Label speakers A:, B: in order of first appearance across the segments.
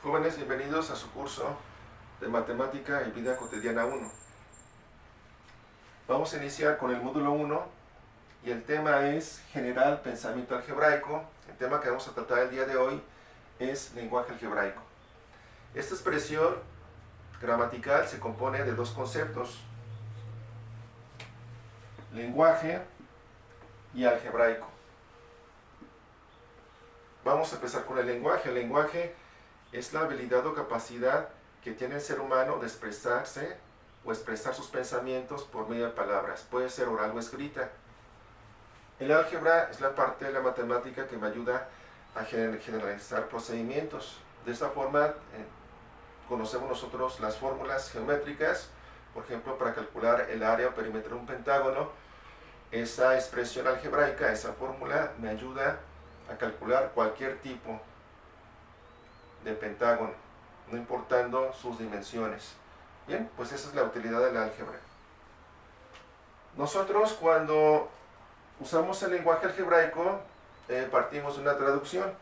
A: Jóvenes, bienvenidos a su curso de Matemática y Vida Cotidiana 1. Vamos a iniciar con el módulo 1 y el tema es General Pensamiento Algebraico. El tema que vamos a tratar el día de hoy es lenguaje algebraico. Esta expresión gramatical se compone de dos conceptos: lenguaje y algebraico. Vamos a empezar con el lenguaje. El lenguaje es la habilidad o capacidad que tiene el ser humano de expresarse o expresar sus pensamientos por medio de palabras. Puede ser oral o escrita. El álgebra es la parte de la matemática que me ayuda a generalizar procedimientos. De esta forma conocemos nosotros las fórmulas geométricas. Por ejemplo, para calcular el área o perímetro de un pentágono, esa expresión algebraica, esa fórmula, me ayuda a calcular cualquier tipo de pentágono, no importando sus dimensiones. Bien, pues esa es la utilidad del álgebra. Nosotros, cuando usamos el lenguaje algebraico, partimos de una traducción.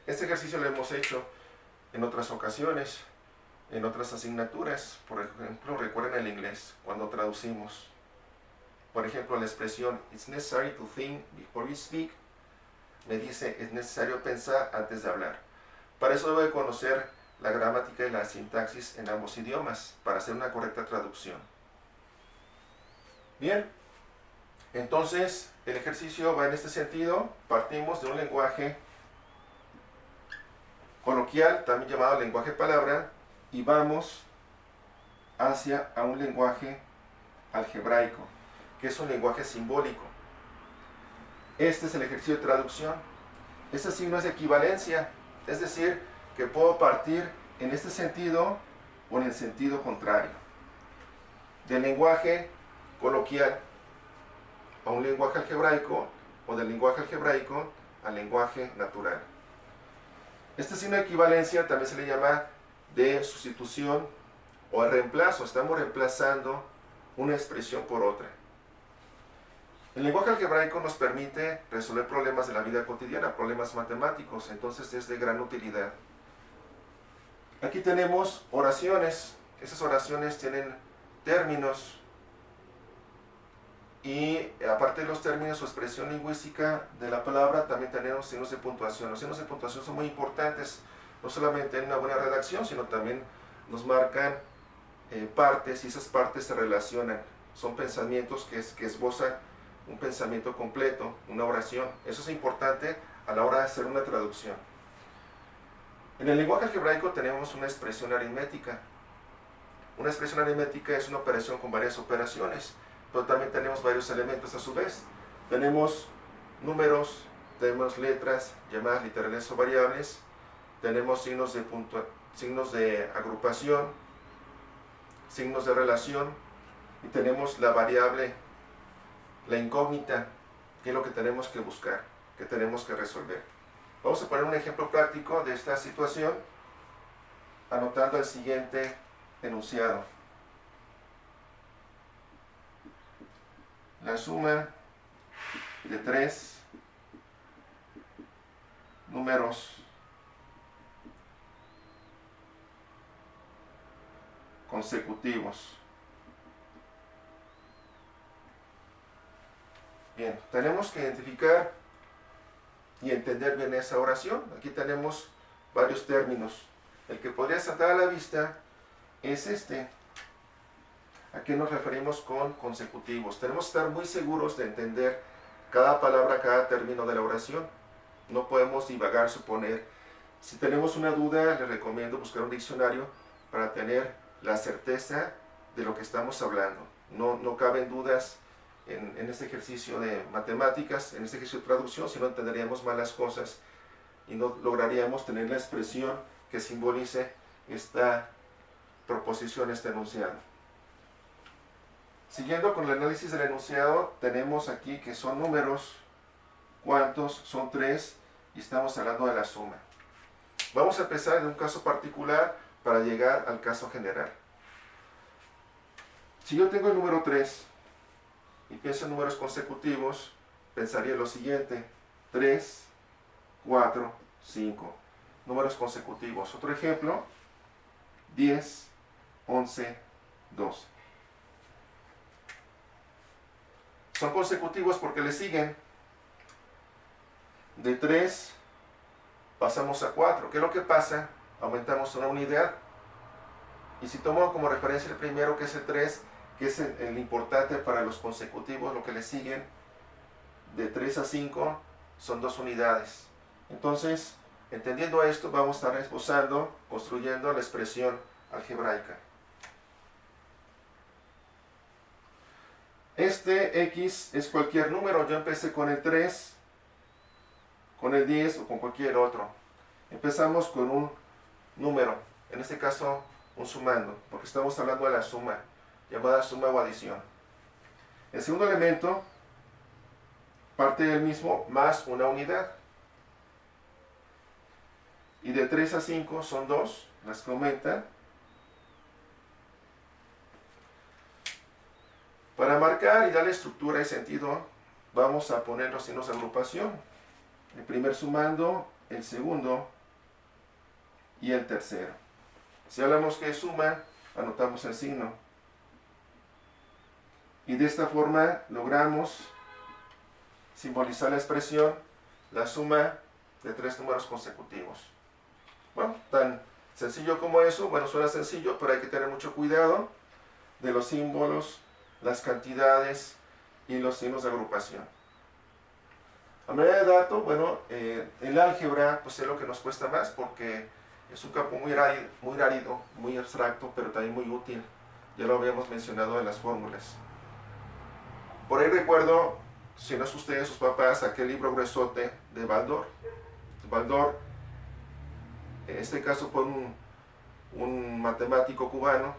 A: Este ejercicio lo hemos hecho en otras ocasiones, en otras asignaturas. Por ejemplo, recuerden el inglés, cuando traducimos. Por ejemplo, la expresión "It's necessary to think before you speak" me dice, es necesario pensar antes de hablar. Para eso debo de conocer la gramática y la sintaxis en ambos idiomas, para hacer una correcta traducción. Bien, entonces el ejercicio va en este sentido. Partimos de un lenguaje coloquial, también llamado lenguaje palabra, y vamos hacia un lenguaje algebraico, que es un lenguaje simbólico. Este es el ejercicio de traducción. Este signo es de equivalencia, es decir, que puedo partir en este sentido o en el sentido contrario. Del lenguaje coloquial a un lenguaje algebraico, o del lenguaje algebraico al lenguaje natural. Este signo de equivalencia también se le llama de sustitución o de reemplazo. Estamos reemplazando una expresión por otra. El lenguaje algebraico nos permite resolver problemas de la vida cotidiana, problemas matemáticos, entonces es de gran utilidad. Aquí tenemos oraciones. Esas oraciones tienen términos y aparte de los términos o expresión lingüística de la palabra, también tenemos signos de puntuación. Los signos de puntuación son muy importantes, no solamente en una buena redacción, sino también nos marcan partes, y esas partes se relacionan. Son pensamientos que esbozan un pensamiento completo, una oración. Eso es importante a la hora de hacer una traducción. En el lenguaje algebraico tenemos una expresión aritmética. Una expresión aritmética es una operación con varias operaciones, pero también tenemos varios elementos a su vez. Tenemos números, tenemos letras llamadas literales o variables, tenemos signos de agrupación, signos de relación, y tenemos la variable, la incógnita, que es lo que tenemos que buscar, que tenemos que resolver. Vamos a poner un ejemplo práctico de esta situación, anotando el siguiente enunciado. La suma de 3 números consecutivos. Bien, tenemos que identificar y entender bien esa oración. Aquí tenemos varios términos. El que podría saltar a la vista es este. ¿A qué nos referimos con consecutivos? Tenemos que estar muy seguros de entender cada palabra, cada término de la oración. No podemos divagar, suponer. Si tenemos una duda, les recomiendo buscar un diccionario para tener la certeza de lo que estamos hablando. No caben dudas en este ejercicio de matemáticas, en este ejercicio de traducción, si no entenderíamos mal las cosas y no lograríamos tener la expresión que simbolice esta proposición, este enunciado. Siguiendo con el análisis del enunciado, tenemos aquí que son números. ¿Cuántos? Son 3 y estamos hablando de la suma. Vamos a empezar de un caso particular para llegar al caso general. Si yo tengo el número 3 y pienso en números consecutivos, pensaría lo siguiente: 3 4, 5. Números consecutivos. Otro ejemplo, 10, 11, 12. Son consecutivos porque le siguen. De 3 pasamos a 4. ¿Qué es lo que pasa? Aumentamos una unidad. Y si tomo como referencia el primero, que es el 3, que es el importante para los consecutivos, lo que le siguen, de 3 a 5 son 2 unidades. Entonces, entendiendo esto, vamos a estar esbozando, construyendo la expresión algebraica. Este X es cualquier número. Yo empecé con el 3, con el 10 o con cualquier otro. Empezamos con un número, en este caso un sumando, porque estamos hablando de la suma, llamada suma o adición. El segundo elemento parte del mismo más una unidad. Y de 3 a 5 son 2, las que aumentan. Para marcar y darle estructura y sentido, vamos a poner los signos de agrupación. El primer sumando, el segundo y el tercero. Si hablamos que es suma, anotamos el signo. Y de esta forma logramos simbolizar la expresión, la suma de 3 números consecutivos. Bueno, tan sencillo como eso. Bueno, suena sencillo, pero hay que tener mucho cuidado de los símbolos, las cantidades y los signos de agrupación. A manera de dato, bueno, el álgebra pues es lo que nos cuesta más porque es un campo muy árido, muy abstracto, pero también muy útil. Ya lo habíamos mencionado en las fórmulas. Por ahí recuerdo, si no es ustedes, sus papás, aquel libro gruesote de Baldor. Baldor, en este caso fue un matemático cubano,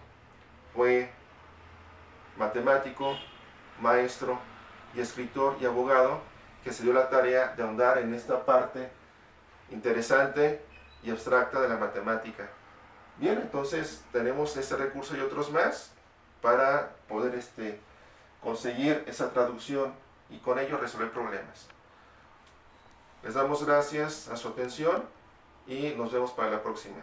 A: fue matemático, maestro y escritor y abogado que se dio la tarea de ahondar en esta parte interesante y abstracta de la matemática. Bien, entonces tenemos este recurso y otros más para poder conseguir esa traducción y con ello resolver problemas. Les damos gracias a su atención y nos vemos para la próxima.